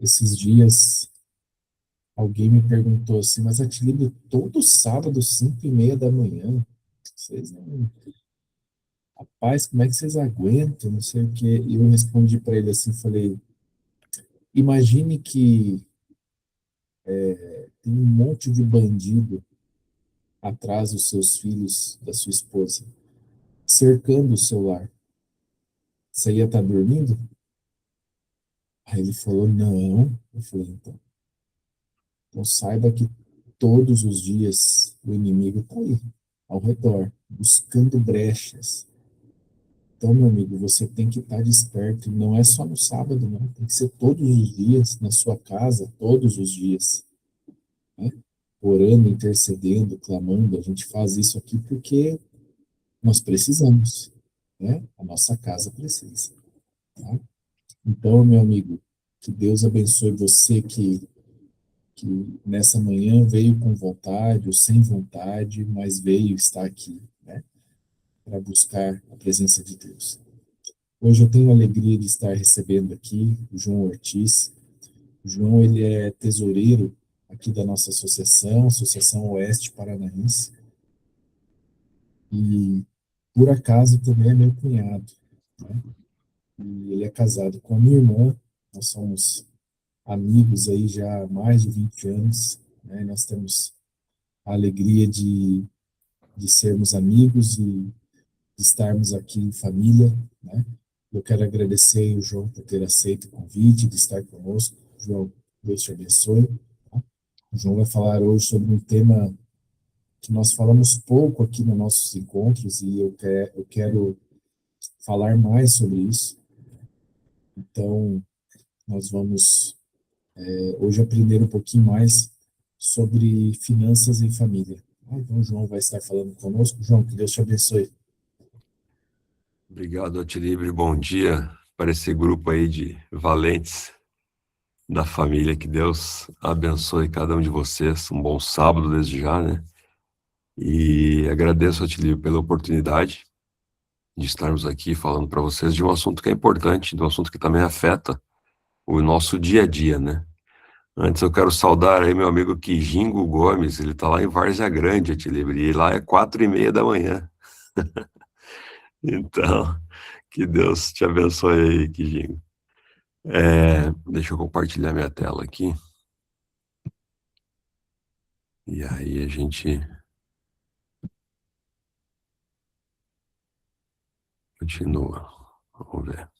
Esses dias alguém me perguntou assim, mas Atilino, todo sábado, 5:30 da manhã, vocês não... Rapaz, como é que vocês aguentam? Não sei o quê. E eu respondi para ele assim, falei, imagine que tem um monte de bandido atrás dos seus filhos, da sua esposa, cercando o seu lar. Você ia estar dormindo? Aí ele falou, não. Eu falei, então saiba que todos os dias o inimigo está aí, ao redor, buscando brechas. Então, meu amigo, você tem que estar desperto. E não é só no sábado, não. Tem que ser todos os dias, na sua casa, todos os dias. Né? Orando, intercedendo, clamando. A gente faz isso aqui porque nós precisamos. Né? A nossa casa precisa. Tá? Então, meu amigo, que Deus abençoe você que nessa manhã veio com vontade ou sem vontade, mas veio estar aqui, né, para buscar a presença de Deus. Hoje eu tenho a alegria de estar recebendo aqui o João Ortiz. O João, ele é tesoureiro aqui da nossa associação, Associação Oeste Paranaense, e por acaso também é meu cunhado, né? E ele é casado com a minha irmã. Nós somos amigos aí já há mais de 20 anos, né? Nós temos a alegria de sermos amigos e de estarmos aqui em família, né? Eu quero agradecer o João por ter aceito o convite de estar conosco. João, Deus te abençoe. Tá? O João vai falar hoje sobre um tema que nós falamos pouco aqui nos nossos encontros e eu quero falar mais sobre isso. Então, nós vamos hoje aprender um pouquinho mais sobre finanças em família. Então, o João vai estar falando conosco. João, que Deus te abençoe. Obrigado, Atilibre. Bom dia para esse grupo aí de valentes da família. Que Deus abençoe cada um de vocês. Um bom sábado desde já, né? E agradeço, Atilibre, pela oportunidade de estarmos aqui falando para vocês de um assunto que é importante, de um assunto que também afeta o nosso dia a dia, né? Antes eu quero saudar aí meu amigo Kijingo Gomes. Ele está lá em Várzea Grande, Atilibre, e lá é 4:30 da manhã. Então, que Deus te abençoe aí, Kijingo. Deixa eu compartilhar minha tela aqui. E aí a gente continua. Vamos ver.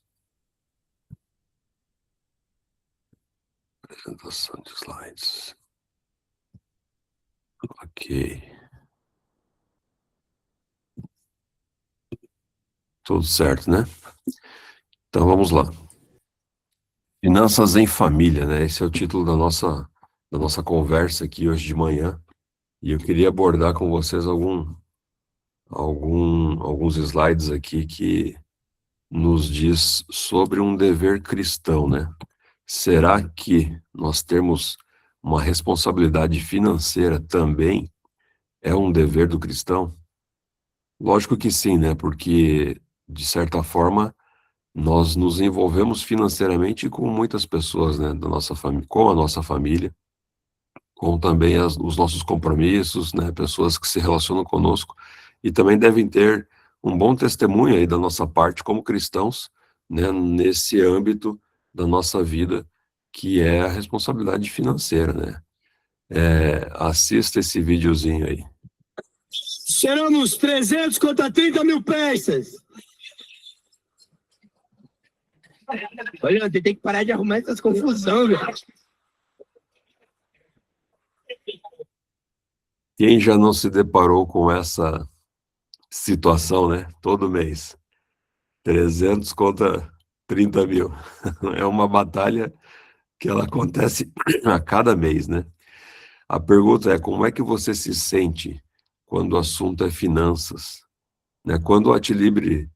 Apresentação de slides. Ok. Tudo certo, né? Então vamos lá. Finanças em família, né? Esse é o título da nossa conversa aqui hoje de manhã. E eu queria abordar com vocês alguns slides aqui que nos diz sobre um dever cristão, né? Será que nós temos uma responsabilidade financeira também é um dever do cristão? Lógico que sim, né? Porque, de certa forma, nós nos envolvemos financeiramente com muitas pessoas, né? Da nossa família, com a nossa família, com também os nossos compromissos, né? Pessoas que se relacionam conosco e também devem ter um bom testemunho aí da nossa parte como cristãos, né? Nesse âmbito da nossa vida, que é a responsabilidade financeira, né? Assista esse videozinho aí. Seremos 300 contra 30 mil peças. Olha, tem que parar de arrumar essas confusões, velho. Quem já não se deparou com essa situação, né? Todo mês. 300 contra 30 mil. É uma batalha que ela acontece a cada mês, né? A pergunta é, como é que você se sente quando o assunto é finanças? Né? Quando o Atilibre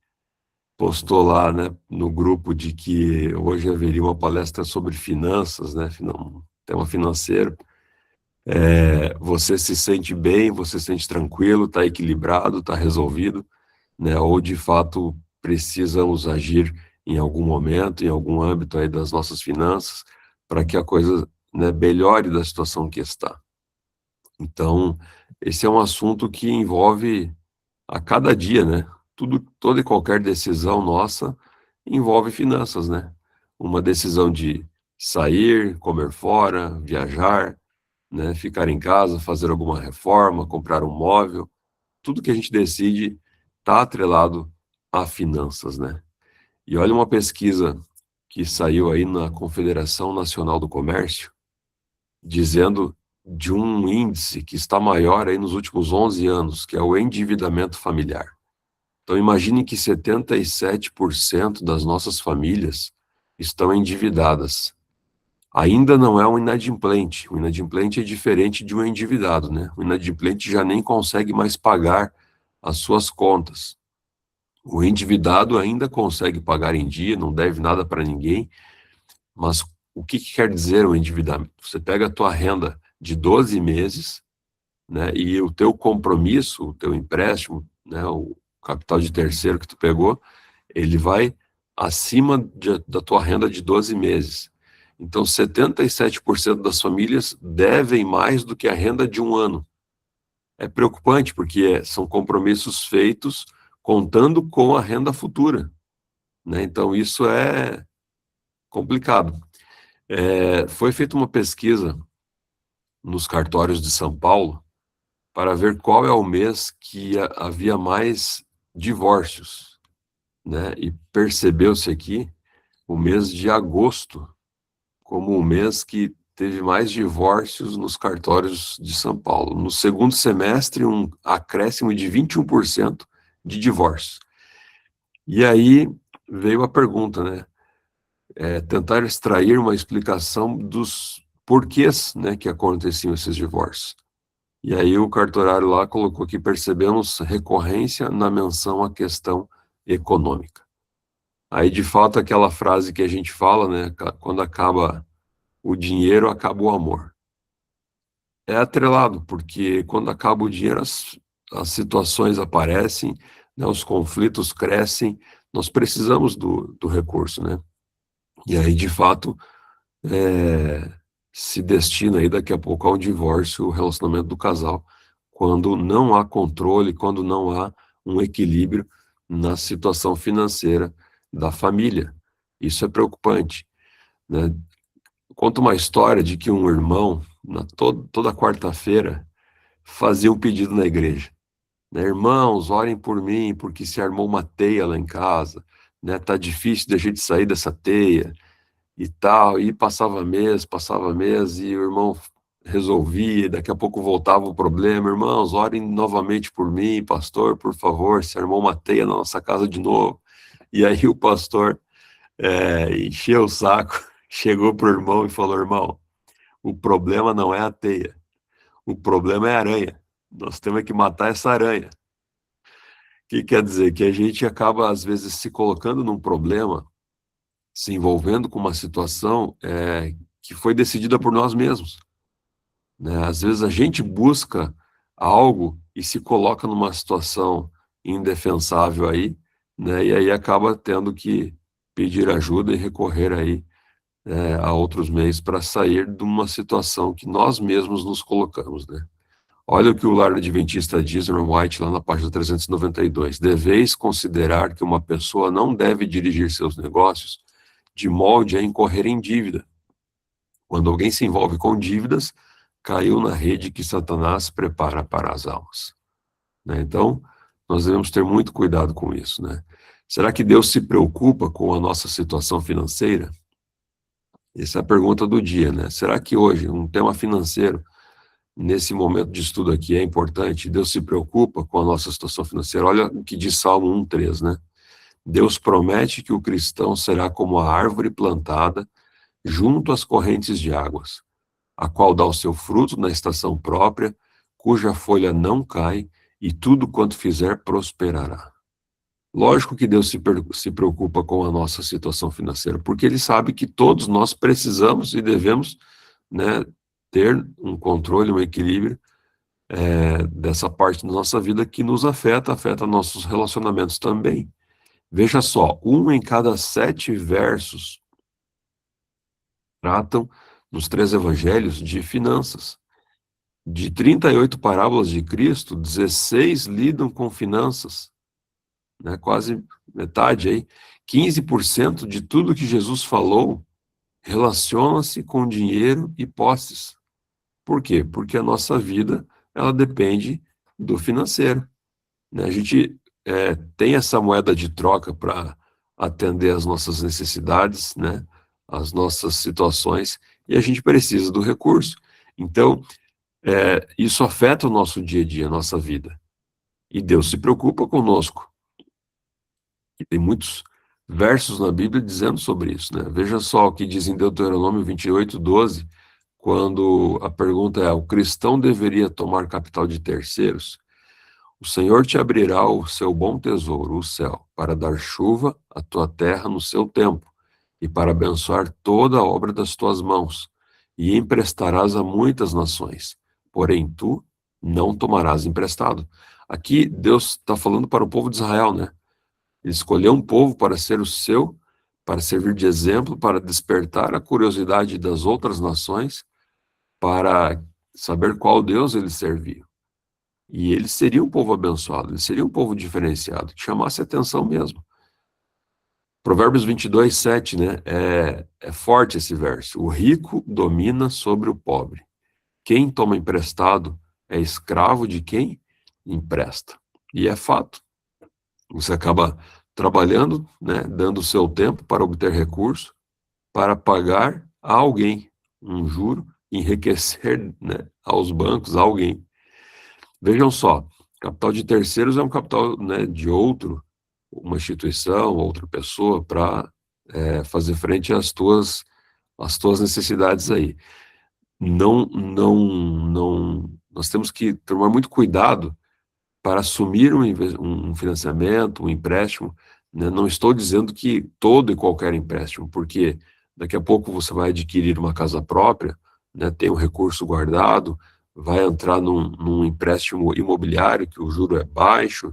postou lá, né, no grupo de que hoje haveria uma palestra sobre finanças, né, tema financeiro, você se sente bem, você se sente tranquilo, está equilibrado, está resolvido, né, ou de fato precisamos agir em algum momento, em algum âmbito aí das nossas finanças, para que a coisa, né, melhore da situação que está. Então, esse é um assunto que envolve a cada dia, né? Toda e qualquer decisão nossa envolve finanças, né? Uma decisão de sair, comer fora, viajar, né? Ficar em casa, fazer alguma reforma, comprar um móvel, tudo que a gente decide está atrelado a finanças, né? E olha uma pesquisa que saiu aí na Confederação Nacional do Comércio, dizendo de um índice que está maior aí nos últimos 11 anos, que é o endividamento familiar. Então imagine que 77% das nossas famílias estão endividadas. Ainda não é um inadimplente. O inadimplente é diferente de um endividado, né? O inadimplente já nem consegue mais pagar as suas contas. O endividado ainda consegue pagar em dia, não deve nada para ninguém, mas o que quer dizer o endividamento? Você pega a tua renda de 12 meses, né, e o teu compromisso, o teu empréstimo, né, o capital de terceiro que tu pegou, ele vai acima da tua renda de 12 meses. Então, 77% das famílias devem mais do que a renda de um ano. É preocupante, porque são compromissos feitos contando com a renda futura, né? Então, isso é complicado. Foi feita uma pesquisa nos cartórios de São Paulo para ver qual é o mês que havia mais divórcios, né? E percebeu-se aqui o mês de agosto como o mês que teve mais divórcios nos cartórios de São Paulo. No segundo semestre, um acréscimo de 21% de divórcios. E aí veio a pergunta, né? Tentar extrair uma explicação dos porquês, né, que aconteciam esses divórcios. E aí o cartorário lá colocou que percebemos recorrência na menção à questão econômica. Aí, de fato, aquela frase que a gente fala, né, quando acaba o dinheiro, acaba o amor. É atrelado, porque quando acaba o dinheiro, as situações aparecem, né, os conflitos crescem, nós precisamos do recurso, né? E aí, de fato, se destina aí daqui a pouco ao divórcio, o relacionamento do casal, quando não há controle, quando não há um equilíbrio na situação financeira da família. Isso é preocupante, né? Conta uma história de que um irmão, toda quarta-feira, fazia um pedido na igreja, né? Irmãos, orem por mim, porque se armou uma teia lá em casa, né? Tá difícil de a gente sair dessa teia e tal, e passava mês, e o irmão resolvia, daqui a pouco voltava o problema. Irmãos, orem novamente por mim, pastor, por favor, se armou uma teia na nossa casa de novo. E aí o pastor encheu o saco, chegou pro irmão e falou: irmão, o problema não é a teia, o problema é a aranha, nós temos que matar essa aranha. O que quer dizer? Que a gente acaba, às vezes, se colocando num problema, se envolvendo com uma situação que foi decidida por nós mesmos, né? Às vezes a gente busca algo e se coloca numa situação indefensável aí, né? E aí acaba tendo que pedir ajuda e recorrer aí a outros meios para sair de uma situação que nós mesmos nos colocamos, né? Olha o que o Lar Adventista diz, Ellen White, lá na página 392. Deveis considerar que uma pessoa não deve dirigir seus negócios de molde a incorrer em dívida. Quando alguém se envolve com dívidas, caiu na rede que Satanás prepara para as almas, né? Então, nós devemos ter muito cuidado com isso, né? Será que Deus se preocupa com a nossa situação financeira? Essa é a pergunta do dia, né? Será que hoje um tema financeiro, nesse momento de estudo aqui, é importante? Deus se preocupa com a nossa situação financeira? Olha o que diz Salmo 1:3, né? Deus promete que o cristão será como a árvore plantada junto às correntes de águas, a qual dá o seu fruto na estação própria, cuja folha não cai, e tudo quanto fizer prosperará. Lógico que Deus se preocupa com a nossa situação financeira, porque Ele sabe que todos nós precisamos e devemos, né, ter um controle, um equilíbrio dessa parte da nossa vida que nos afeta nossos relacionamentos também. Veja só, 1 em cada 7 versos tratam nos 3 evangelhos de finanças. De 38 parábolas de Cristo, 16 lidam com finanças, né? Quase metade aí. 15% de tudo que Jesus falou relaciona-se com dinheiro e posses. Por quê? Porque a nossa vida, ela depende do financeiro, né? A gente tem essa moeda de troca para atender às nossas necessidades, né? As nossas situações, e a gente precisa do recurso. Então, isso afeta o nosso dia a dia, a nossa vida. E Deus se preocupa conosco. E tem muitos versos na Bíblia dizendo sobre isso, né? Veja só o que diz em Deuteronômio 28:12, quando a pergunta é: o cristão deveria tomar capital de terceiros? O Senhor te abrirá o seu bom tesouro, o céu, para dar chuva à tua terra no seu tempo, e para abençoar toda a obra das tuas mãos, e emprestarás a muitas nações, porém tu não tomarás emprestado. Aqui Deus está falando para o povo de Israel, né? Ele escolheu um povo para ser o seu, para servir de exemplo, para despertar a curiosidade das outras nações, para saber qual Deus eles serviam. E eles seriam um povo abençoado, eles seriam um povo diferenciado, que chamasse atenção mesmo. Provérbios 22:7, né? É forte esse verso. O rico domina sobre o pobre. Quem toma emprestado é escravo de quem empresta. E é fato. Você acaba trabalhando, né, dando o seu tempo para obter recurso, para pagar a alguém um juro, enriquecer, né, aos bancos a alguém. Vejam só, capital de terceiros é um capital, né, de uma instituição, outra pessoa, para fazer frente às tuas necessidades aí. Nós temos que tomar muito cuidado para assumir um financiamento, um empréstimo, né? Não estou dizendo que todo e qualquer empréstimo, porque daqui a pouco você vai adquirir uma casa própria, né? Tem um recurso guardado, vai entrar num empréstimo imobiliário que o juro é baixo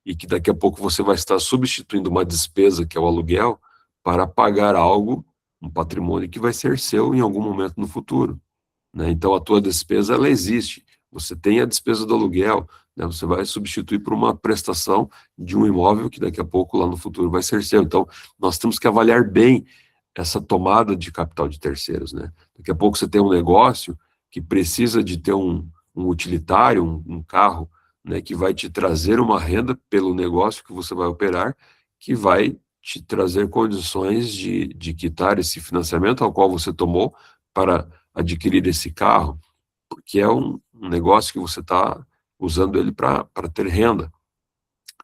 e que daqui a pouco você vai estar substituindo uma despesa que é o aluguel para pagar algo, um patrimônio que vai ser seu em algum momento no futuro, né? Então a tua despesa, ela existe. Você tem a despesa do aluguel, né? Você vai substituir por uma prestação de um imóvel que daqui a pouco lá no futuro vai ser seu. Então nós temos que avaliar bem essa tomada de capital de terceiros, né? Daqui a pouco você tem um negócio que precisa de ter um utilitário, um carro, né, que vai te trazer uma renda pelo negócio que você vai operar, que vai te trazer condições de quitar esse financiamento ao qual você tomou para adquirir esse carro, porque é um negócio que você está usando ele para ter renda.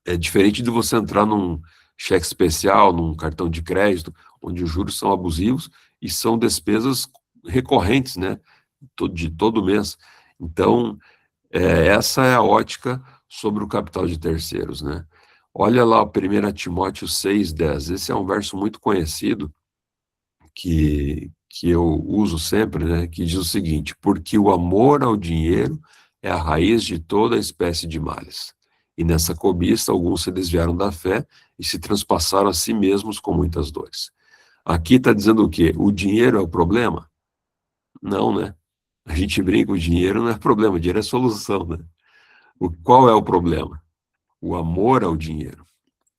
É diferente de você entrar num cheque especial, num cartão de crédito, onde os juros são abusivos e são despesas recorrentes, né, de todo mês. Então, essa é a ótica sobre o capital de terceiros, né? Olha lá o 1 Timóteo 6:10. Esse é um verso muito conhecido que eu uso sempre, né, que diz o seguinte: porque o amor ao dinheiro é a raiz de toda espécie de males. E nessa cobiça alguns se desviaram da fé e se transpassaram a si mesmos com muitas dores. Aqui está dizendo o quê? O dinheiro é o problema? Não, né? A gente brinca, o dinheiro não é problema, o dinheiro é solução, né? Qual é o problema? O amor ao dinheiro.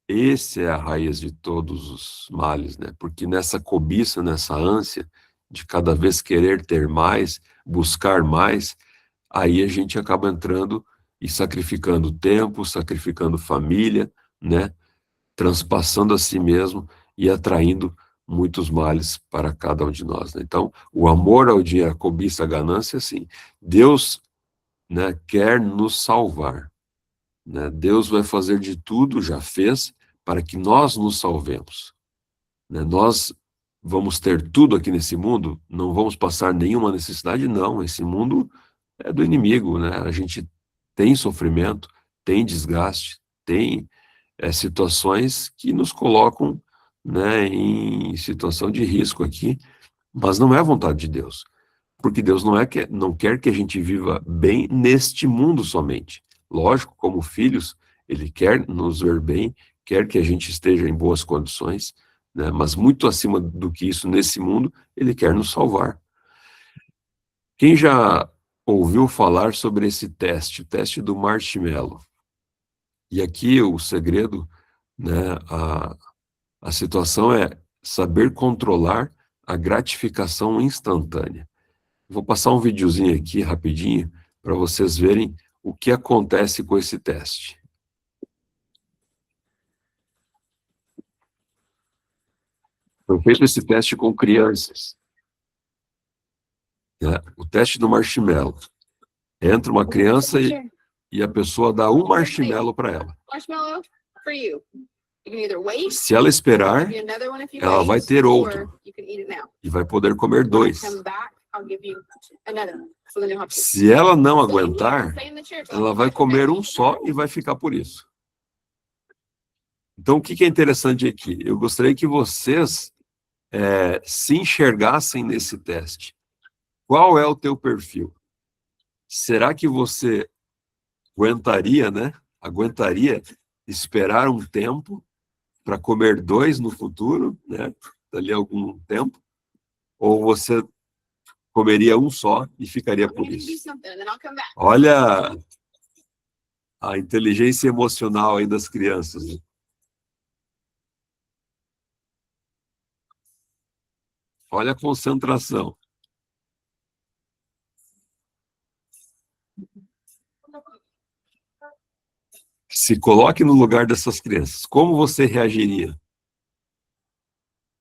Esse é a raiz de todos os males, né? Porque nessa cobiça, nessa ânsia de cada vez querer ter mais, buscar mais, aí a gente acaba entrando e sacrificando tempo, sacrificando família, né? Transpassando a si mesmo e atraindo muitos males para cada um de nós, né? Então, o amor ao dinheiro, a cobiça, a ganância, sim. Deus, né, quer nos salvar, né? Deus vai fazer de tudo, já fez, para que nós nos salvemos, né? Nós vamos ter tudo aqui nesse mundo, não vamos passar nenhuma necessidade, não. Esse mundo é do inimigo, né? A gente tem sofrimento, tem desgaste, tem situações que nos colocam, né, em situação de risco aqui, mas não é a vontade de Deus. Porque Deus não quer que a gente viva bem neste mundo somente. Lógico, como filhos, Ele quer nos ver bem, quer que a gente esteja em boas condições, né? Mas muito acima do que isso nesse mundo, ele quer nos salvar. Quem já ouviu falar sobre esse teste, o teste do marshmallow? E aqui o segredo, né, a situação é saber controlar a gratificação instantânea. Vou passar um videozinho aqui rapidinho para vocês verem o que acontece com esse teste. Foi feito esse teste com crianças. O teste do marshmallow. Entra uma criança e a pessoa dá um marshmallow para ela. Se ela esperar, ela vai ter outro e vai poder comer 2. Se ela não aguentar, ela vai comer um só e vai ficar por isso. Então, o que é interessante aqui? Eu gostaria que vocês se enxergassem nesse teste. Qual é o teu perfil? Será que você aguentaria, né? Aguentaria esperar um tempo para comer 2 no futuro, né? Dali a algum tempo? Ou você comeria um só e ficaria por isso? Olha a inteligência emocional aí das crianças. Né? Olha a concentração. Se coloque no lugar dessas crianças. Como você reagiria?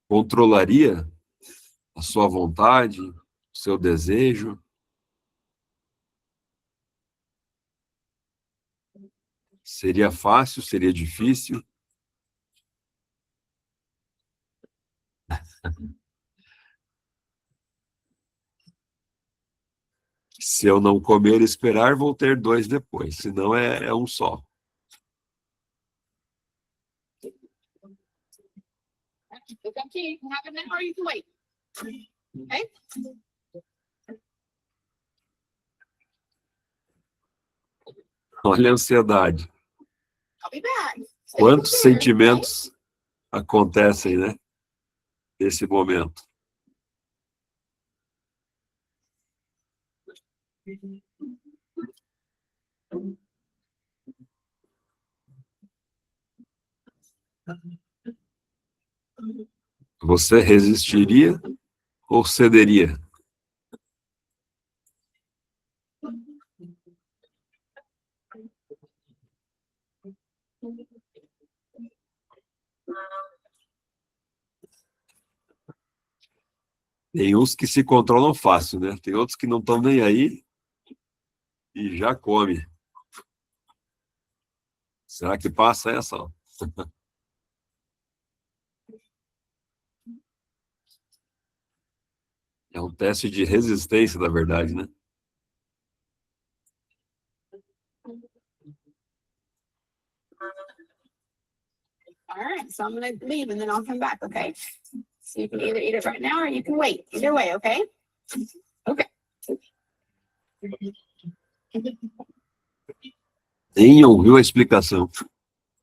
Controlaria a sua vontade, o seu desejo? Seria fácil? Seria difícil? Se eu não comer e esperar, vou ter 2 depois. Senão é um só. Olha a ansiedade. Quantos sentimentos acontecem, né? Nesse momento. Você resistiria ou cederia? Tem uns que se controlam fácil, né? Tem outros que não estão nem aí e já come. Será que passa essa? É um teste de resistência, na verdade, né? All right, so I'm going to leave and then I'll come back, okay? So you can either eat it right now or you can wait. Either way, okay? Okay. Nem ouviu a explicação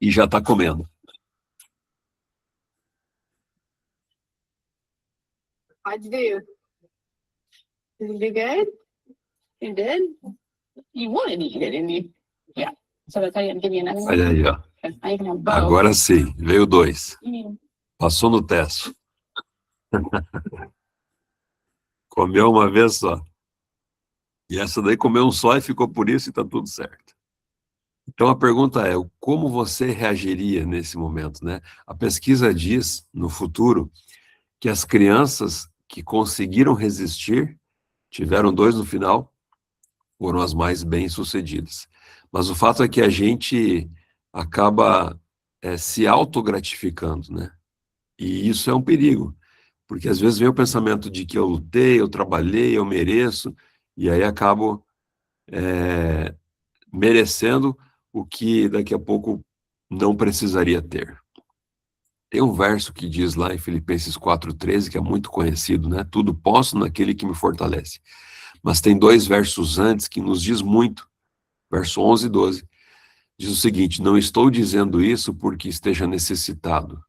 e já está comendo. How'd you do? Did you do good? You did? You wanted to eat it, didn't you? Yeah. So that's how you give you another one? Olha aí, ó. Okay. Now you can have both. Agora sim, veio 2. Passou no teste. Comeu uma vez só. E essa daí comeu um só e ficou por isso e está tudo certo. Então a pergunta é, como você reagiria nesse momento, né? A pesquisa diz, no futuro, que as crianças que conseguiram resistir, tiveram 2 no final, foram as mais bem-sucedidas. Mas o fato é que a gente acaba se autogratificando, né? E isso é um perigo, porque às vezes vem o pensamento de que eu lutei, eu trabalhei, eu mereço, e aí acabo merecendo o que daqui a pouco não precisaria ter. Tem um verso que diz lá em Filipenses 4,13, que é muito conhecido, né? Tudo posso naquele que me fortalece. Mas tem 2 versos antes que nos diz muito. Verso 11 e 12. Diz o seguinte, não estou dizendo isso porque esteja necessitado,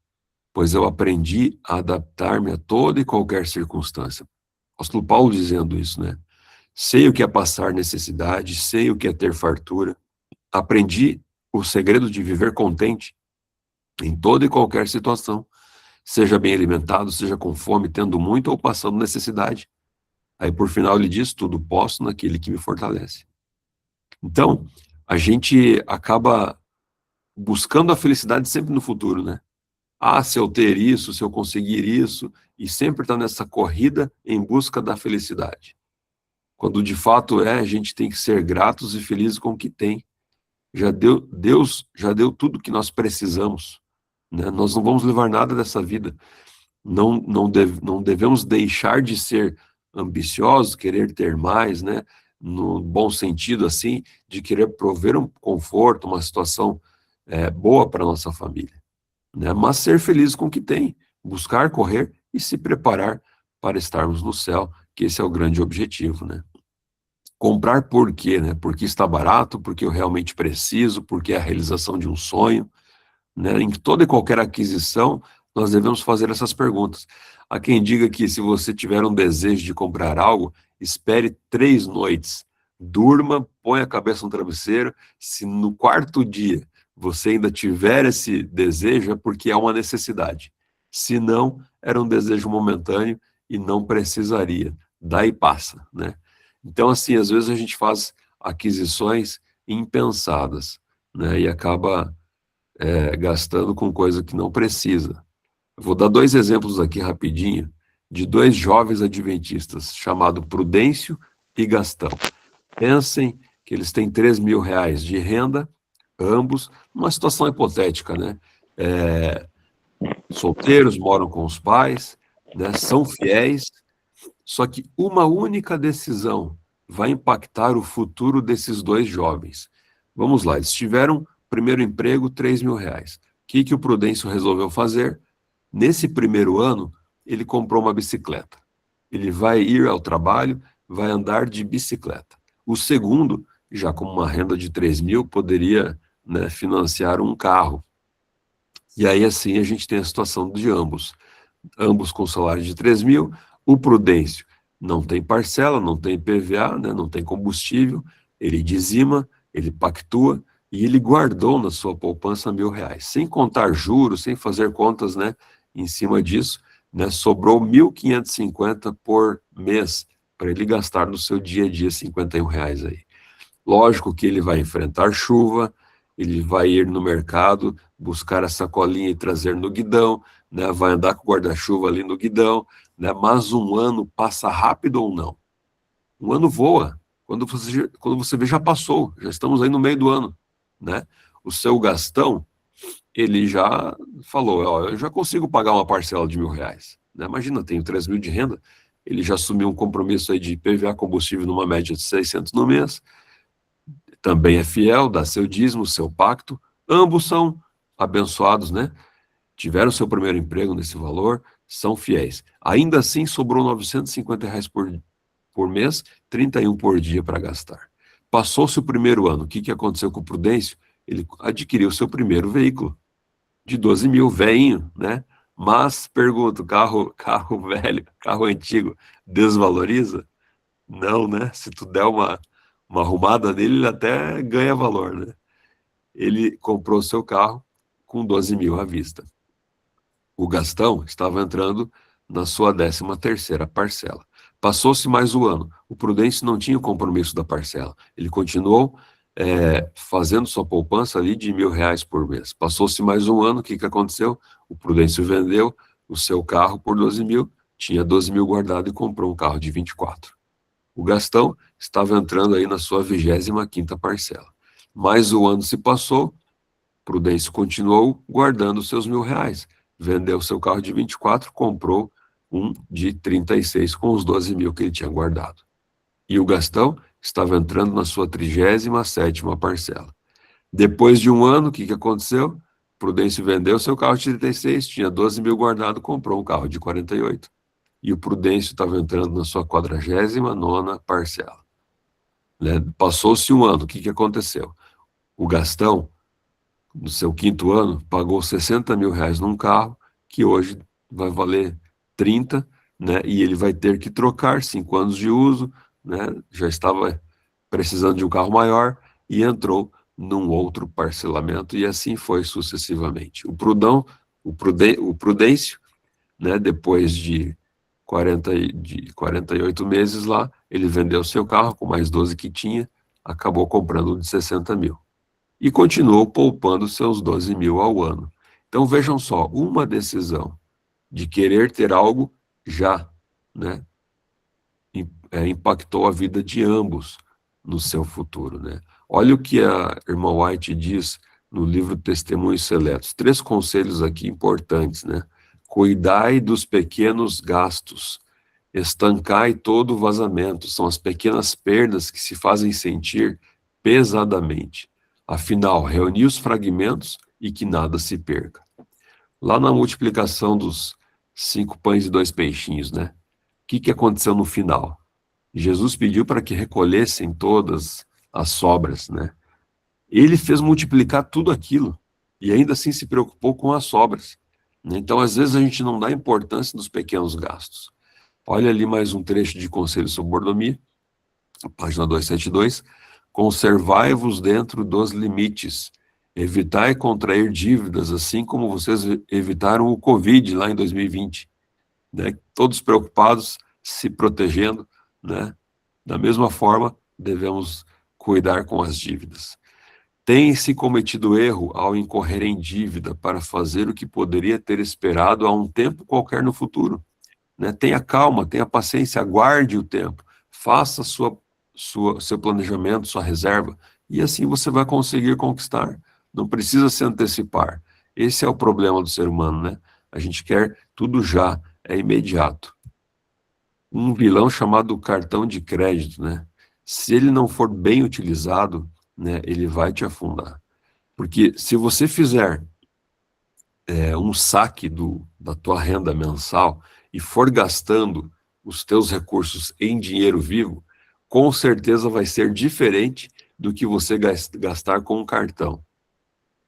pois eu aprendi a adaptar-me a toda e qualquer circunstância. O apóstolo Paulo dizendo isso, né? Sei o que é passar necessidade, sei o que é ter fartura. Aprendi o segredo de viver contente em toda e qualquer situação, seja bem alimentado, seja com fome, tendo muito ou passando necessidade. Aí, por final, ele diz, tudo posso naquele que me fortalece. Então, a gente acaba buscando a felicidade sempre no futuro, né? Ah, se eu ter isso, se eu conseguir isso, e sempre está nessa corrida em busca da felicidade. Quando de fato a gente tem que ser gratos e felizes com o que tem. Deus já deu tudo que nós precisamos, né? Nós não vamos levar nada dessa vida. Não devemos deixar de ser ambiciosos, querer ter mais, né? No bom sentido, assim, de querer prover um conforto, uma situação boa para a nossa família, né? Mas ser feliz com o que tem, buscar correr e se preparar para estarmos no céu, que esse é o grande objetivo, né? Comprar por quê, né? Porque está barato, porque eu realmente preciso, porque é a realização de um sonho, né? Em toda e qualquer aquisição, nós devemos fazer essas perguntas. Há quem diga que se você tiver um desejo de comprar algo, espere 3 noites, durma, põe a cabeça no travesseiro, se no 4º dia você ainda tiver esse desejo, é porque é uma necessidade. Se não, era um desejo momentâneo e não precisaria. Daí passa, né? Então, assim, às vezes a gente faz aquisições impensadas, né? E acaba gastando com coisa que não precisa. Eu vou dar 2 exemplos aqui rapidinho, de 2 jovens adventistas, chamado Prudêncio e Gastão. Pensem que eles têm 3 mil reais de renda, ambos, numa situação hipotética, né? Solteiros, moram com os pais, né? São fiéis, só que uma única decisão vai impactar o futuro desses 2 jovens. Vamos lá, eles tiveram primeiro emprego, 3 mil reais. O que o Prudêncio resolveu fazer? Nesse primeiro ano, ele comprou uma bicicleta. Ele vai ir ao trabalho, vai andar de bicicleta. O segundo, já com uma renda de 3 mil, poderia, né, financiar um carro. E aí, assim, a gente tem a situação de ambos. Ambos com salário de 3 mil. O Prudêncio não tem parcela, não tem PVA, né, não tem combustível. Ele dizima, ele pactua, e ele guardou na sua poupança 1.000 reais, sem contar juros, sem fazer contas, né, em cima disso, né, sobrou 1.550 por mês para ele gastar no seu dia a dia 51 reais aí. Lógico que ele vai enfrentar chuva, ele vai ir no mercado, buscar a sacolinha e trazer no guidão, né, vai andar com o guarda-chuva ali no guidão, né, mas um ano passa rápido ou não? Um ano voa. Quando você vê, já passou, já estamos aí no meio do ano, né? O seu Gastão, ele já falou, ó, eu já consigo pagar uma parcela de 1.000 reais, né? Imagina, tenho 3 mil de renda, ele já assumiu um compromisso aí de PVA combustível numa média de 600 no mês, também é fiel, dá seu dízimo, seu pacto, ambos são abençoados, né? Tiveram seu primeiro emprego nesse valor, são fiéis. Ainda assim, sobrou 950 reais por mês, 31 por dia para gastar. Passou-se o primeiro ano, o que aconteceu com o Prudêncio? Ele adquiriu seu primeiro veículo, de 12 mil, velhinho, né? Mas, pergunto, carro velho, carro antigo, desvaloriza? Não, né? Se tu der uma arrumada nele, ele até ganha valor, né? Ele comprou seu carro com 12 mil à vista. O Gastão estava entrando na sua 13ª parcela. Passou-se mais um ano. O Prudêncio não tinha o compromisso da parcela. Ele continuou fazendo sua poupança ali de 1.000 reais por mês. Passou-se mais um ano, o que aconteceu? O Prudêncio vendeu o seu carro por 12 mil, tinha 12 mil guardado e comprou um carro de 24. O Gastão estava entrando aí na sua 25ª parcela. Mais um ano se passou, Prudêncio continuou guardando seus 1.000 reais. Vendeu seu carro de 24, comprou um de 36 com os 12 mil que ele tinha guardado. E o Gastão estava entrando na sua 37ª parcela. Depois de um ano, o que aconteceu? Prudêncio vendeu seu carro de 36, tinha 12 mil guardado, comprou um carro de 48. E o Prudêncio estava entrando na sua 49ª parcela. Né? Passou-se um ano, o que aconteceu? O Gastão, no seu 5º ano, pagou 60 mil reais num carro que hoje vai valer 30, né? E ele vai ter que trocar 5 anos de uso, né? Já estava precisando de um carro maior e entrou num outro parcelamento e assim foi sucessivamente. O Prudêncio, né? Depois de 48 meses lá, ele vendeu seu carro com mais 12 que tinha, acabou comprando um de 60 mil. E continuou poupando seus 12 mil ao ano. Então vejam só, uma decisão de querer ter algo já, né, impactou a vida de ambos no seu futuro, né? Olha o que a irmã White diz no livro Testemunhos Seletos. 3 conselhos aqui importantes, né? Cuidai dos pequenos gastos, estancai todo o vazamento. São as pequenas perdas que se fazem sentir pesadamente. Afinal, reuni os fragmentos e que nada se perca. Lá na multiplicação dos 5 pães e 2 peixinhos, né? O que aconteceu no final? Jesus pediu para que recolhessem todas as sobras, né? Ele fez multiplicar tudo aquilo e ainda assim se preocupou com as sobras, né? Então, às vezes, a gente não dá importância nos pequenos gastos. Olha ali mais um trecho de Conselho sobre Mordomia, página 272. Conservai-vos dentro dos limites, evitai contrair dívidas, assim como vocês evitaram o Covid lá em 2020, né? Todos preocupados, se protegendo, né? Da mesma forma, devemos cuidar com as dívidas. Tem-se cometido erro ao incorrer em dívida para fazer o que poderia ter esperado a um tempo qualquer no futuro, né? Tenha calma, tenha paciência, aguarde o tempo, faça seu planejamento, sua reserva, e assim você vai conseguir conquistar. Não precisa se antecipar. Esse é o problema do ser humano, né? A gente quer tudo já, é imediato. Um vilão chamado cartão de crédito, né? Se ele não for bem utilizado, né, ele vai te afundar. Porque se você fizer um saque da tua renda mensal e for gastando os teus recursos em dinheiro vivo, com certeza vai ser diferente do que você gastar com um cartão.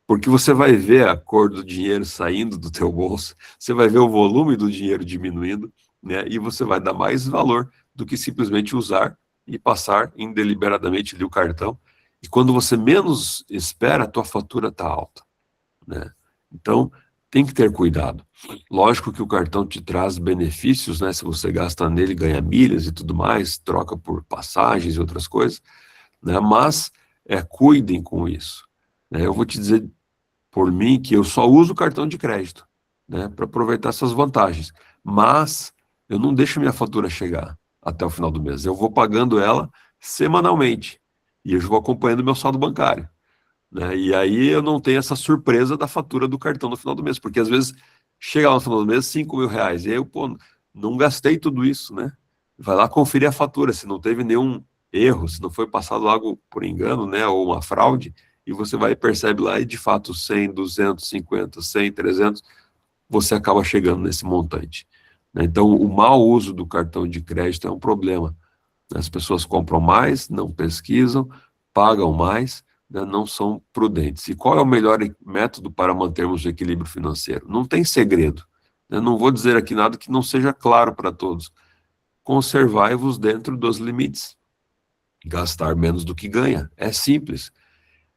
Porque você vai ver a cor do dinheiro saindo do teu bolso, você vai ver o volume do dinheiro diminuindo, né? E você vai dar mais valor do que simplesmente usar e passar indeliberadamente ali o cartão. E quando você menos espera, a tua fatura está alta, né? Então, tem que ter cuidado. Lógico que o cartão te traz benefícios, né? Se você gasta nele, ganha milhas e tudo mais, troca por passagens e outras coisas, né? Mas cuidem com isso, né? Eu vou te dizer por mim que eu só uso o cartão de crédito, né? Para aproveitar essas vantagens. Mas eu não deixo minha fatura chegar até o final do mês. Eu vou pagando ela semanalmente e eu vou acompanhando meu saldo bancário, né? E aí eu não tenho essa surpresa da fatura do cartão no final do mês, porque às vezes chega lá no final do mês 5 mil reais, e aí eu, pô, não gastei tudo isso, né? Vai lá conferir a fatura, se não teve nenhum erro, se não foi passado algo por engano, né, ou uma fraude, e você vai e percebe lá, e de fato 100, 250, 100, 300, você acaba chegando nesse montante, né? Então, o mau uso do cartão de crédito é um problema. As pessoas compram mais, não pesquisam, pagam mais, né, não são prudentes. E qual é o melhor método para mantermos o equilíbrio financeiro? Não tem segredo, né? Não vou dizer aqui nada que não seja claro para todos. Conservai-vos dentro dos limites. Gastar menos do que ganha. É simples.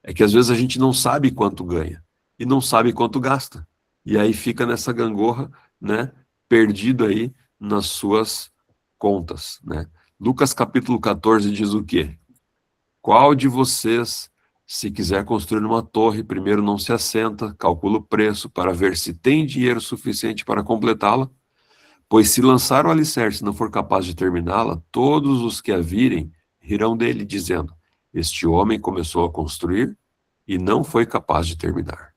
É que às vezes a gente não sabe quanto ganha e não sabe quanto gasta. E aí fica nessa gangorra, né, perdido aí nas suas contas, né? Lucas capítulo 14 diz o quê? Qual de vocês, se quiser construir uma torre, primeiro não se assenta, calcula o preço para ver se tem dinheiro suficiente para completá-la? Pois se lançar o alicerce e não for capaz de terminá-la, todos os que a virem rirão dele, dizendo: este homem começou a construir e não foi capaz de terminar.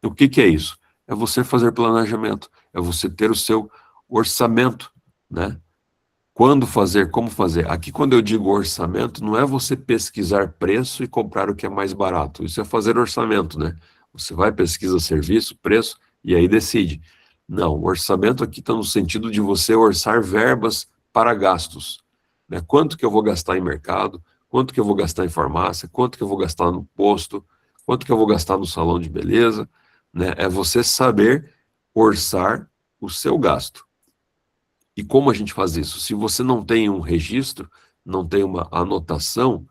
O que é isso? É você fazer planejamento, é você ter o seu orçamento, né? Quando fazer, como fazer. Aqui, quando eu digo orçamento, não é você pesquisar preço e comprar o que é mais barato. Isso é fazer orçamento, né? Você vai, pesquisa serviço, preço, e aí decide. Não, o orçamento aqui está no sentido de você orçar verbas para gastos, né? Quanto que eu vou gastar em mercado, quanto que eu vou gastar em farmácia, quanto que eu vou gastar no posto, quanto que eu vou gastar no salão de beleza, né? É você saber orçar o seu gasto. E como a gente faz isso? Se você não tem um registro, não tem uma anotação,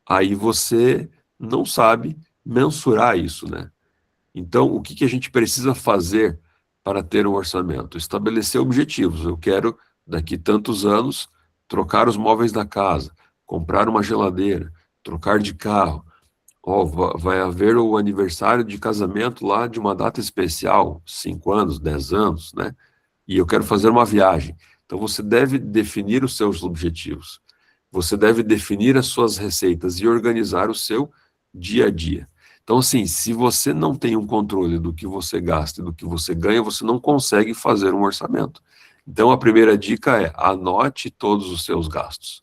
aí você não sabe mensurar isso, né? Então, o que a gente precisa fazer para ter um orçamento? Estabelecer objetivos. Eu quero, daqui tantos anos, trocar os móveis da casa, comprar uma geladeira, trocar de carro. Ó, vai haver o aniversário de casamento lá de uma data especial, 5 anos, 10 anos, né? E eu quero fazer uma viagem. Então, você deve definir os seus objetivos. Você deve definir as suas receitas e organizar o seu dia a dia. Então, assim, se você não tem um controle do que você gasta e do que você ganha, você não consegue fazer um orçamento. Então, a primeira dica é anote todos os seus gastos,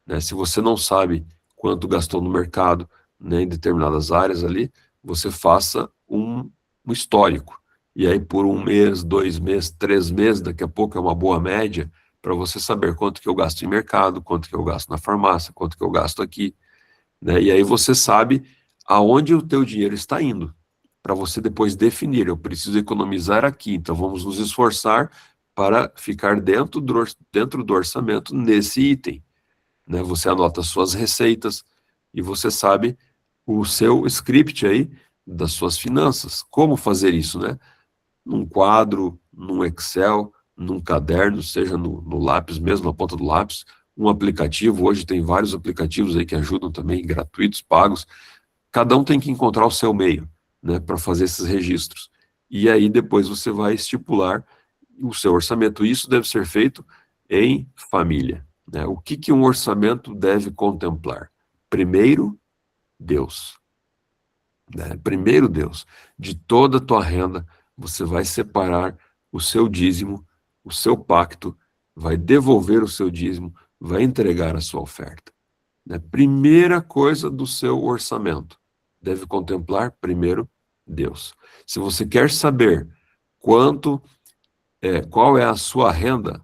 né? Se você não sabe quanto gastou no mercado, né, em determinadas áreas ali, você faça um histórico. E aí, por 1 mês, 2 meses, 3 meses, daqui a pouco é uma boa média, para você saber quanto que eu gasto em mercado, quanto que eu gasto na farmácia, quanto que eu gasto aqui, né? E aí você sabe aonde o teu dinheiro está indo, para você depois definir, eu preciso economizar aqui, então vamos nos esforçar para ficar dentro do orçamento nesse item, né? Você anota suas receitas e você sabe o seu script aí das suas finanças. Como fazer isso, né? Num quadro, num Excel, num caderno, seja no lápis mesmo, na ponta do lápis, um aplicativo. Hoje tem vários aplicativos aí que ajudam também, gratuitos, pagos. Cada um tem que encontrar o seu meio, né, para fazer esses registros. E aí depois você vai estipular o seu orçamento. Isso deve ser feito em família, né? O que um orçamento deve contemplar? Primeiro, Deus, né? Primeiro, Deus. De toda a tua renda, você vai separar o seu dízimo, o seu pacto, vai devolver o seu dízimo, vai entregar a sua oferta, né? Primeira coisa do seu orçamento, deve contemplar primeiro Deus. Se você quer saber qual é a sua renda,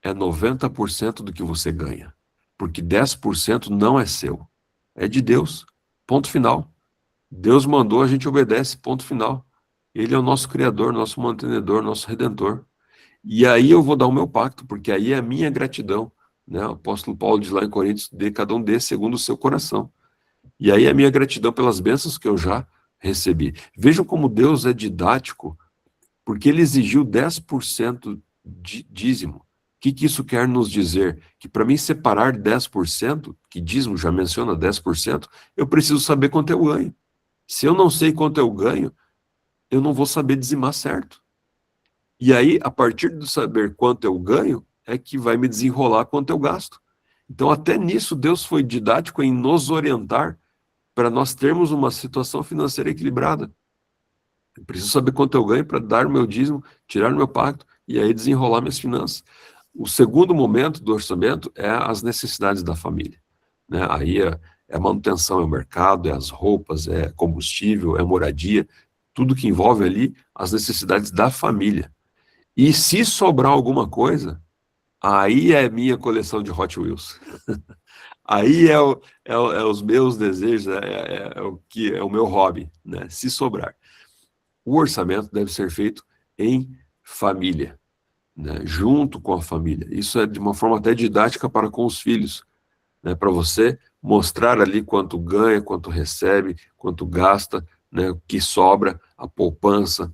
é 90% do que você ganha, porque 10% não é seu, é de Deus, ponto final. Deus mandou, a gente obedece, ponto final. Ele é o nosso Criador, nosso mantenedor, nosso Redentor. E aí eu vou dar o meu pacto, porque aí é a minha gratidão, né? O apóstolo Paulo diz lá em Coríntios, cada um dê segundo o seu coração. E aí é a minha gratidão pelas bênçãos que eu já recebi. Vejam como Deus é didático, porque ele exigiu 10% de dízimo. O que isso quer nos dizer? Que para mim separar 10%, que dízimo já menciona 10%, eu preciso saber quanto eu ganho. Se eu não sei quanto eu ganho, eu não vou saber dizimar certo. E aí, a partir de saber quanto eu ganho, é que vai me desenrolar quanto eu gasto. Então, até nisso, Deus foi didático em nos orientar para nós termos uma situação financeira equilibrada. Eu preciso saber quanto eu ganho para dar o meu dízimo, tirar o meu pacto e aí desenrolar minhas finanças. O segundo momento do orçamento é as necessidades da família, né? Aí é manutenção, é o mercado, é as roupas, é combustível, é moradia, tudo que envolve ali as necessidades da família. E se sobrar alguma coisa, aí é minha coleção de Hot Wheels. Aí é os meus desejos, é o que é o meu hobby, né? Se sobrar. O orçamento deve ser feito em família, né? Junto com a família. Isso é de uma forma até didática para com os filhos, né? Para você mostrar ali quanto ganha, quanto recebe, quanto gasta, né? O que sobra, a poupança,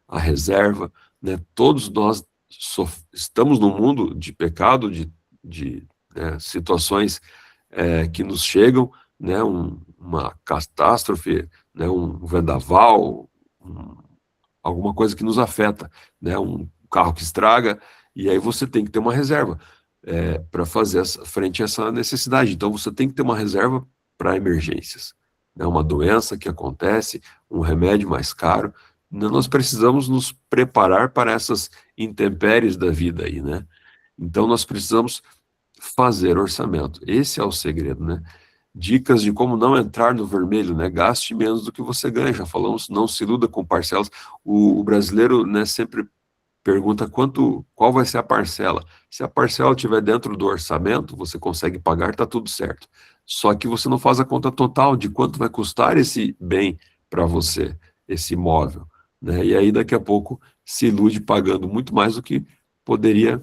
a reserva, né? Todos nós estamos num mundo de pecado, né, situações que nos chegam, né? Uma catástrofe, né? Um vendaval, alguma coisa que nos afeta, né? Um carro que estraga, e aí você tem que ter uma reserva para fazer frente a essa necessidade. Então você tem que ter uma reserva para emergências, né? Uma doença que acontece, um remédio mais caro, nós precisamos nos preparar para essas intempéries da vida aí, né? Então nós precisamos fazer orçamento. Esse é o segredo, né? Dicas de como não entrar no vermelho, né? Gaste menos do que você ganha. Já falamos, não se iluda com parcelas. O brasileiro, né, sempre pergunta qual vai ser a parcela. Se a parcela estiver dentro do orçamento, você consegue pagar, está tudo certo. Só que você não faz a conta total de quanto vai custar esse bem para você, esse imóvel, né? E aí daqui a pouco se ilude pagando muito mais do que poderia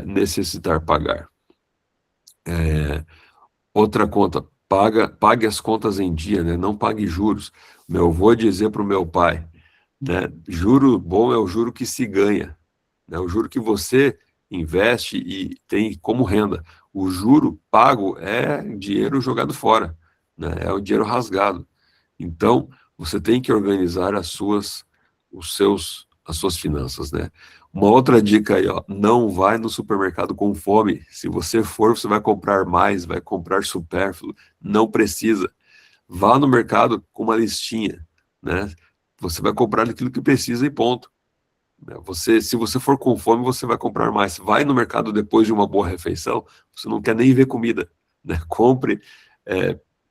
necessitar pagar. Outra conta, pague as contas em dia, né? Não pague juros. Meu avô dizia para o meu pai, né? Juro bom é o juro que se ganha, né? O juro que você investe e tem como renda. O juro pago é dinheiro jogado fora, né? É o dinheiro rasgado. Então, você tem que organizar as suas finanças, né? Uma outra dica aí, ó, não vai no supermercado com fome. Se você for, você vai comprar mais, vai comprar supérfluo. Não precisa. Vá no mercado com uma listinha, né? Você vai comprar aquilo que precisa e ponto. Se você for com fome, você vai comprar mais. Vai no mercado depois de uma boa refeição, você não quer nem ver comida, né? Compre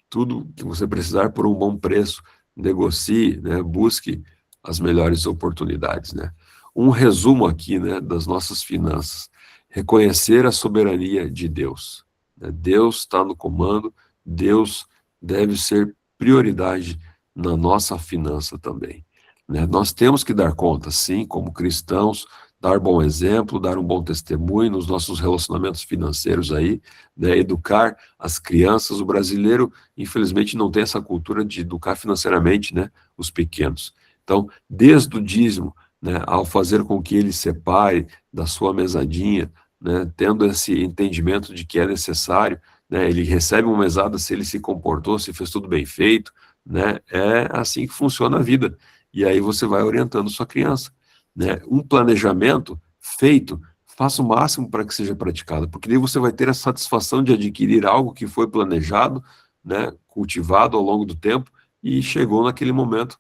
tudo que você precisar por um bom preço, negocie, né? Busque as melhores oportunidades, né? Um resumo aqui, né, das nossas finanças. Reconhecer a soberania de Deus, né? Deus está no comando, Deus deve ser prioridade na nossa finança também, né? Nós temos que dar conta, sim, como cristãos, dar bom exemplo, dar um bom testemunho nos nossos relacionamentos financeiros aí, né? Educar as crianças. O brasileiro, infelizmente, não tem essa cultura de educar financeiramente, né, os pequenos. Então, desde o dízimo, né, ao fazer com que ele separe da sua mesadinha, né, tendo esse entendimento de que é necessário, né, ele recebe uma mesada se ele se comportou, se fez tudo bem feito, né, é assim que funciona a vida. E aí você vai orientando sua criança, né? Um planejamento feito, faça o máximo para que seja praticado, porque daí você vai ter a satisfação de adquirir algo que foi planejado, né, cultivado ao longo do tempo e chegou naquele momento,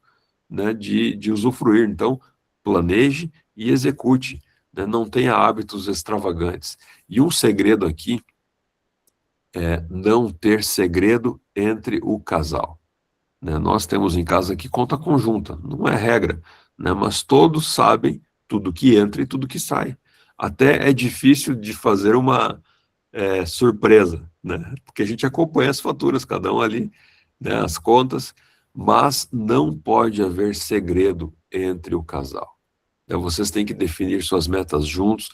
né, de usufruir. Então, planeje e execute, né? Não tenha hábitos extravagantes. E um segredo aqui é não ter segredo entre o casal, né? Nós temos em casa aqui conta conjunta, não é regra, né? Mas todos sabem tudo que entra e tudo que sai. Até é difícil de fazer uma surpresa, né? Porque a gente acompanha as faturas, cada um ali, né, as contas, mas não pode haver segredo entre o casal. Então, vocês têm que definir suas metas juntos,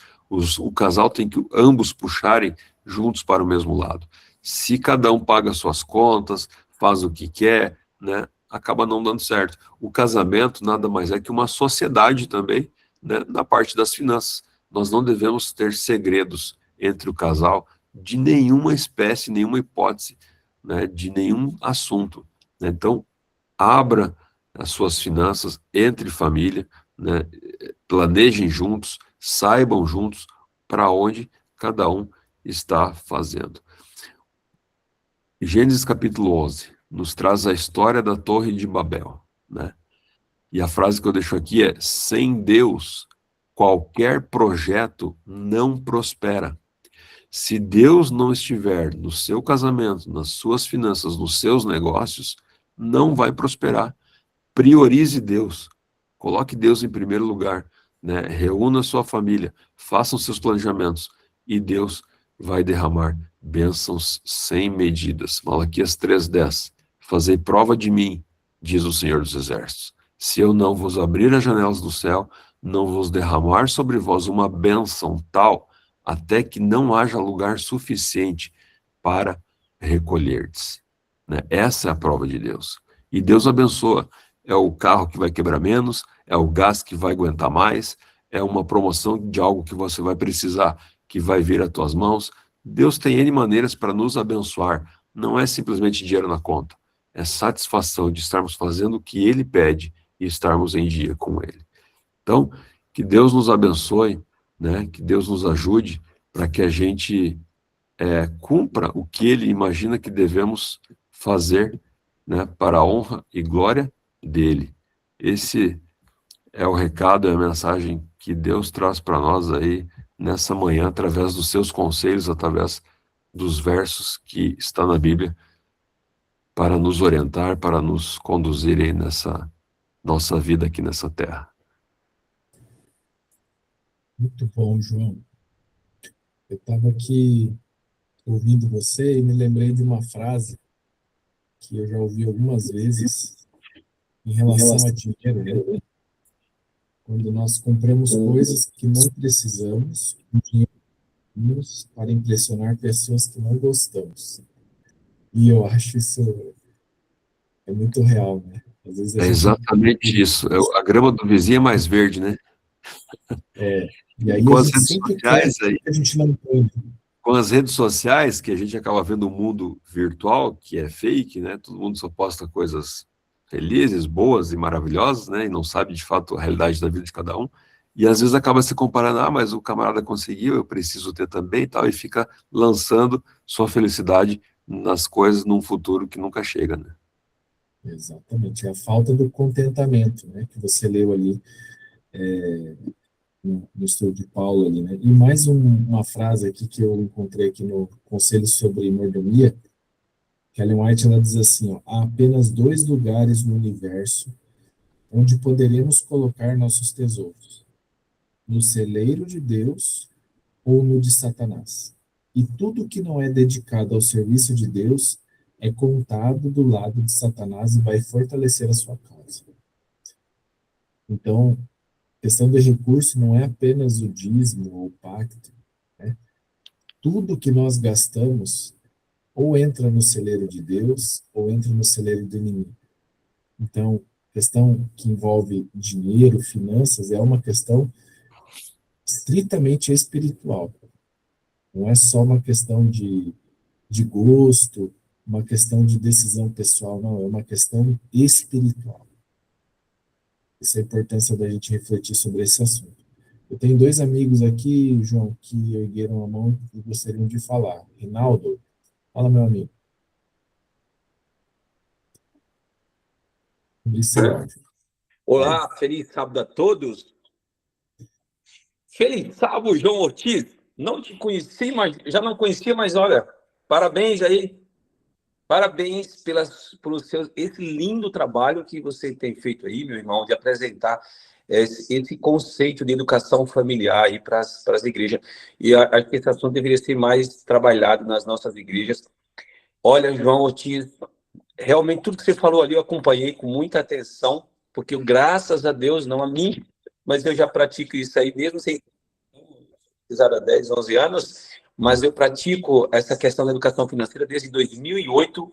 o casal tem que ambos puxarem juntos para o mesmo lado. Se cada um paga suas contas, faz o que quer, né, acaba não dando certo. O casamento nada mais é que uma sociedade também, né, na parte das finanças. Nós não devemos ter segredos entre o casal de nenhuma espécie, nenhuma hipótese, né, de nenhum assunto, né? Então, abra as suas finanças entre família, né? Planejem juntos, saibam juntos para onde cada um está fazendo. Gênesis capítulo 11 nos traz a história da Torre de Babel, né? E a frase que eu deixo aqui é: sem Deus, qualquer projeto não prospera. Se Deus não estiver no seu casamento, nas suas finanças, nos seus negócios, não vai prosperar. Priorize Deus. Coloque Deus em primeiro lugar, né? Reúna sua família, faça os seus planejamentos e Deus vai derramar bênçãos sem medidas. Malaquias 3:10. Fazei prova de mim, diz o Senhor dos Exércitos. Se eu não vos abrir as janelas do céu, não vos derramar sobre vós uma bênção tal, até que não haja lugar suficiente para recolher-te, né? Essa é a prova de Deus. E Deus abençoa. É o carro que vai quebrar menos, é o gás que vai aguentar mais, é uma promoção de algo que você vai precisar, que vai vir às tuas mãos. Deus tem N maneiras para nos abençoar. Não é simplesmente dinheiro na conta. É satisfação de estarmos fazendo o que Ele pede e estarmos em dia com Ele. Então, que Deus nos abençoe, né? Que Deus nos ajude para que a gente cumpra o que Ele imagina que devemos fazer, né? Para a honra e glória dele. Esse é o recado, é a mensagem que Deus traz para nós aí nessa manhã, através dos seus conselhos, através dos versos que está na Bíblia, para nos orientar, para nos conduzirem nessa nossa vida aqui nessa terra. Muito bom, João. Eu estava aqui ouvindo você e me lembrei de uma frase que eu já ouvi algumas vezes em relação a dinheiro, né? quando nós compramos coisas que não precisamos, com dinheiro para impressionar pessoas que não gostamos. E eu acho isso é muito real, né? Às vezes a É gente exatamente isso. A grama do vizinho é mais verde, né? e E aí com a as gente redes sempre quer sociais o aí, que a gente não tem. com as redes sociais, que a gente acaba vendo um mundo virtual, que é fake, né? Todo mundo só posta coisas felizes, boas e maravilhosas, né? E não sabe de fato a realidade da vida de cada um. E às vezes acaba se comparando, mas o camarada conseguiu, eu preciso ter também e tal, e fica lançando sua felicidade nas coisas num futuro que nunca chega, né? Exatamente, é a falta do contentamento, né? Que você leu ali no estudo de Paulo ali, né? E mais uma frase aqui que eu encontrei aqui no Conselho sobre Mordomia, que Ellen White ela diz assim, ó, há apenas dois lugares no universo onde poderemos colocar nossos tesouros, no celeiro de Deus ou no de Satanás. E tudo que não é dedicado ao serviço de Deus é contado do lado de Satanás e vai fortalecer a sua causa. Então, questão de recurso não é apenas o dízimo ou o pacto, né? Tudo que nós gastamos ou entra no celeiro de Deus ou entra no celeiro do inimigo. Então, questão que envolve dinheiro, finanças, é uma questão estritamente espiritual. Não é só uma questão de gosto, uma questão de decisão pessoal, não, é uma questão espiritual. Essa é a importância da gente refletir sobre esse assunto. Eu tenho dois amigos aqui, João, que ergueram a mão e gostariam de falar. Rinaldo, fala, meu amigo. Abrir seu áudio. Olá, feliz sábado a todos. Feliz sábado, João Ortiz. Não te conheci, mas já não conhecia, mas olha, parabéns aí. Parabéns pelo esse lindo trabalho que você tem feito aí, meu irmão, de apresentar esse conceito de educação familiar aí para as igrejas. E acho que esse assunto deveria ser mais trabalhado nas nossas igrejas. Olha, João Ortiz, realmente tudo que você falou ali eu acompanhei com muita atenção, porque graças a Deus, não a mim, mas eu já pratico isso aí mesmo sem precisar há 10, 11 anos, mas eu pratico essa questão da educação financeira desde 2008,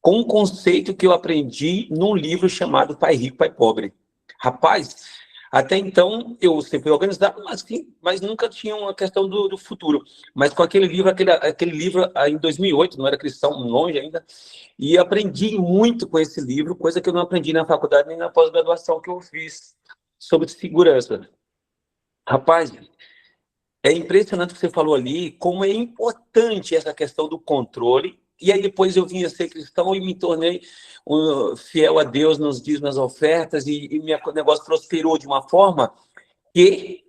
com um conceito que eu aprendi num livro chamado Pai Rico, Pai Pobre. Rapaz, até então eu sempre fui organizado, mas nunca tinha uma questão do futuro. Mas com aquele livro, aquele livro em 2008, não era cristão, longe ainda, e aprendi muito com esse livro, coisa que eu não aprendi na faculdade nem na pós-graduação que eu fiz sobre segurança. Rapaz, é impressionante o que você falou ali, como é importante essa questão do controle. E aí depois eu vim a ser cristão e me tornei fiel a Deus nos dízimos, nas ofertas, e meu negócio prosperou de uma forma que,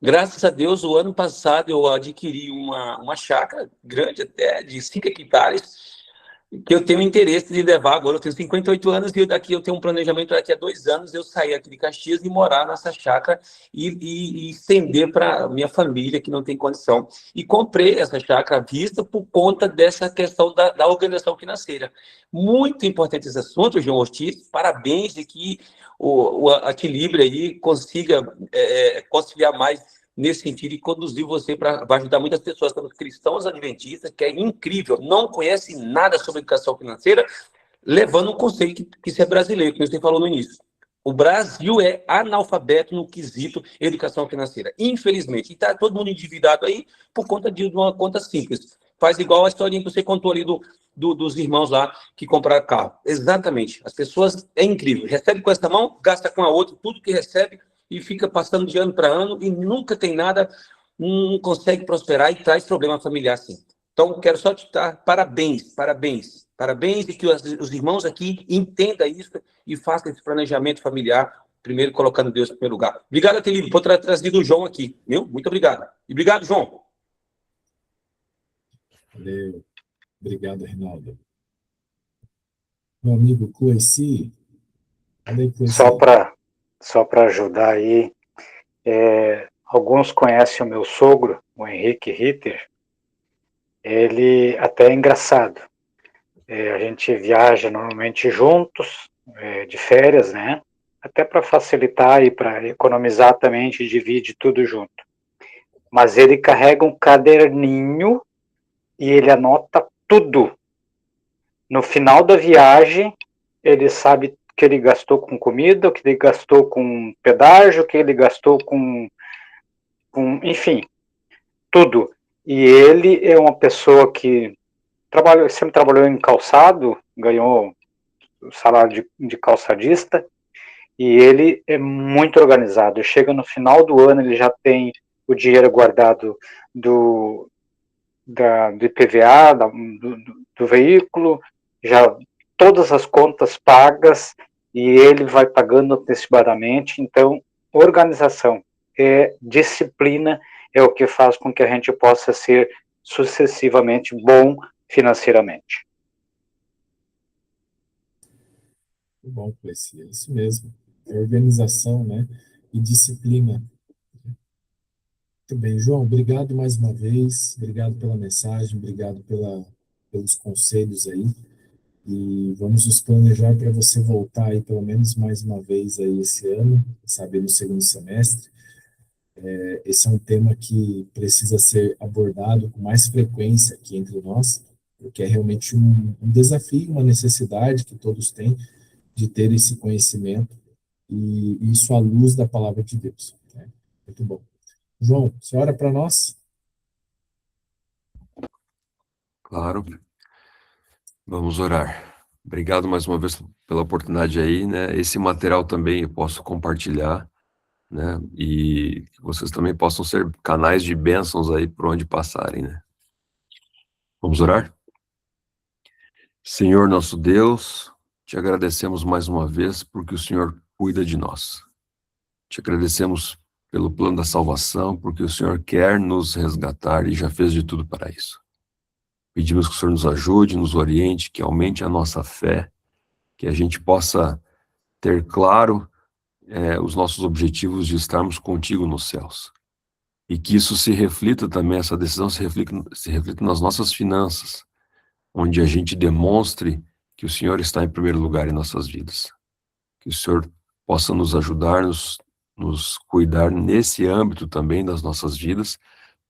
graças a Deus, o ano passado eu adquiri uma chácara grande até, de 5 hectares, que eu tenho interesse de levar agora. Eu tenho 58 anos e daqui eu tenho um planejamento daqui a 2 anos eu sair aqui de Caxias e morar nessa chácara e estender para minha família que não tem condição. E comprei essa chácara à vista por conta dessa questão da organização financeira. Muito importante esse assunto, João Ortiz. Parabéns de que o equilíbrio aí consiga conciliar mais nesse sentido e conduzir você para ajudar muitas pessoas, como cristãos adventistas, que é incrível, não conhecem nada sobre educação financeira, levando um conceito que isso é brasileiro, como você falou no início. O Brasil é analfabeto no quesito educação financeira, infelizmente. E está todo mundo endividado aí por conta de uma conta simples. Faz igual a historinha que você contou ali dos irmãos lá que compraram carro. Exatamente. As pessoas, é incrível. Recebe com essa mão, gasta com a outra, tudo que recebe, e fica passando de ano para ano e nunca tem nada, não consegue prosperar e traz problema familiar, sim. Então, quero só te dar parabéns, parabéns, parabéns, e que os irmãos aqui entendam isso e façam esse planejamento familiar, primeiro colocando Deus em primeiro lugar. Obrigado, Atelino, por ter trazido o João aqui, viu? Muito obrigado. E obrigado, João. Valeu. Obrigado, Rinaldo. Meu amigo Cloeci, fala aí, Cloeci. Só para ajudar aí, alguns conhecem o meu sogro, o Henrique Ritter. Ele até é engraçado. A gente viaja normalmente juntos, de férias, né? até para facilitar e para economizar também, a gente divide tudo junto. Mas ele carrega um caderninho e ele anota tudo. No final da viagem, ele sabe o que ele gastou com comida, o que ele gastou com pedágio, o que ele gastou com enfim, tudo. E ele é uma pessoa que sempre trabalhou em calçado, ganhou o salário de calçadista, e ele é muito organizado. Chega no final do ano, ele já tem o dinheiro guardado do IPVA, do veículo, já todas as contas pagas, e ele vai pagando antecipadamente. Então, organização disciplina é o que faz com que a gente possa ser sucessivamente bom financeiramente. Muito bom, Cleci, é isso mesmo. É organização, né? E disciplina. Muito bem, João, obrigado mais uma vez, obrigado pela mensagem, obrigado pelos conselhos aí, e vamos nos planejar para você voltar aí pelo menos mais uma vez aí esse ano, sabe, no segundo semestre. Esse é um tema que precisa ser abordado com mais frequência aqui entre nós, porque é realmente um desafio, uma necessidade que todos têm de ter esse conhecimento, e isso à luz da palavra de Deus, né? Muito bom. João, você ora para nós? Claro. Vamos orar. Obrigado mais uma vez pela oportunidade aí, né? Esse material também eu posso compartilhar, né? E que vocês também possam ser canais de bênçãos aí por onde passarem, né? Vamos orar? Senhor nosso Deus, te agradecemos mais uma vez porque o Senhor cuida de nós. Te agradecemos pelo plano da salvação, porque o Senhor quer nos resgatar e já fez de tudo para isso. Pedimos que o Senhor nos ajude, nos oriente, que aumente a nossa fé, que a gente possa ter claro os nossos objetivos de estarmos contigo nos céus. E que isso se reflita também, essa decisão se reflita nas nossas finanças, onde a gente demonstre que o Senhor está em primeiro lugar em nossas vidas. Que o Senhor possa nos ajudar, nos cuidar nesse âmbito também das nossas vidas,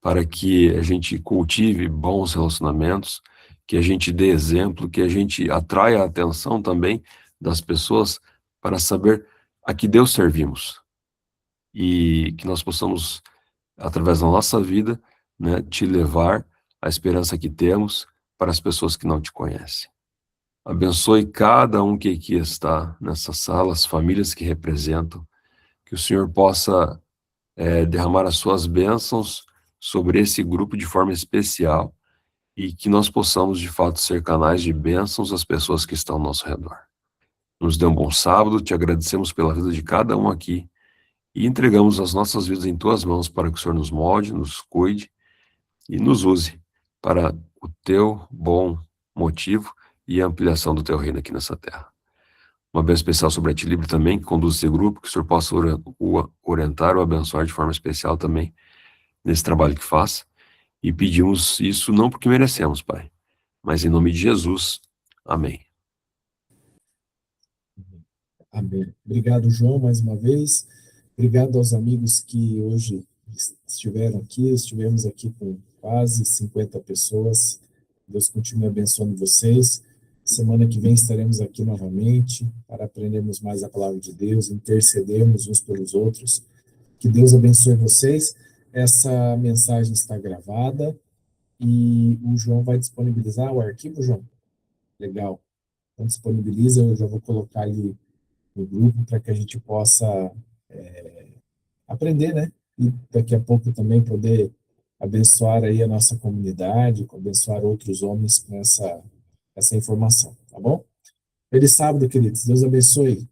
para que a gente cultive bons relacionamentos, que a gente dê exemplo, que a gente atraia a atenção também das pessoas para saber a que Deus servimos. E que nós possamos, através da nossa vida, né, te levar a esperança que temos para as pessoas que não te conhecem. Abençoe cada um que aqui está nessa sala, as famílias que representam, que o Senhor possa derramar as suas bênçãos sobre esse grupo de forma especial e que nós possamos, de fato, ser canais de bênçãos às pessoas que estão ao nosso redor. Nos dê um bom sábado, te agradecemos pela vida de cada um aqui e entregamos as nossas vidas em tuas mãos para que o Senhor nos molde, nos cuide e nos use para o teu bom motivo e a ampliação do teu reino aqui nessa terra. Uma bênção especial sobre a Ti Livre também, que conduz esse grupo, que o Senhor possa orientar ou abençoar de forma especial também nesse trabalho que faz. E pedimos isso não porque merecemos, Pai, mas em nome de Jesus. Amém. Amém. Obrigado, João, mais uma vez. Obrigado aos amigos que hoje estiveram aqui. Estivemos aqui com quase 50 pessoas. Deus continue abençoando vocês. Semana que vem estaremos aqui novamente para aprendermos mais a palavra de Deus, intercedermos uns pelos outros. Que Deus abençoe vocês. Essa mensagem está gravada e o João vai disponibilizar o arquivo, João? Legal. Então disponibiliza, eu já vou colocar ali no grupo para que a gente possa aprender, né? E daqui a pouco também poder abençoar aí a nossa comunidade, abençoar outros homens com essa informação, tá bom? Feliz sábado, queridos. Deus abençoe.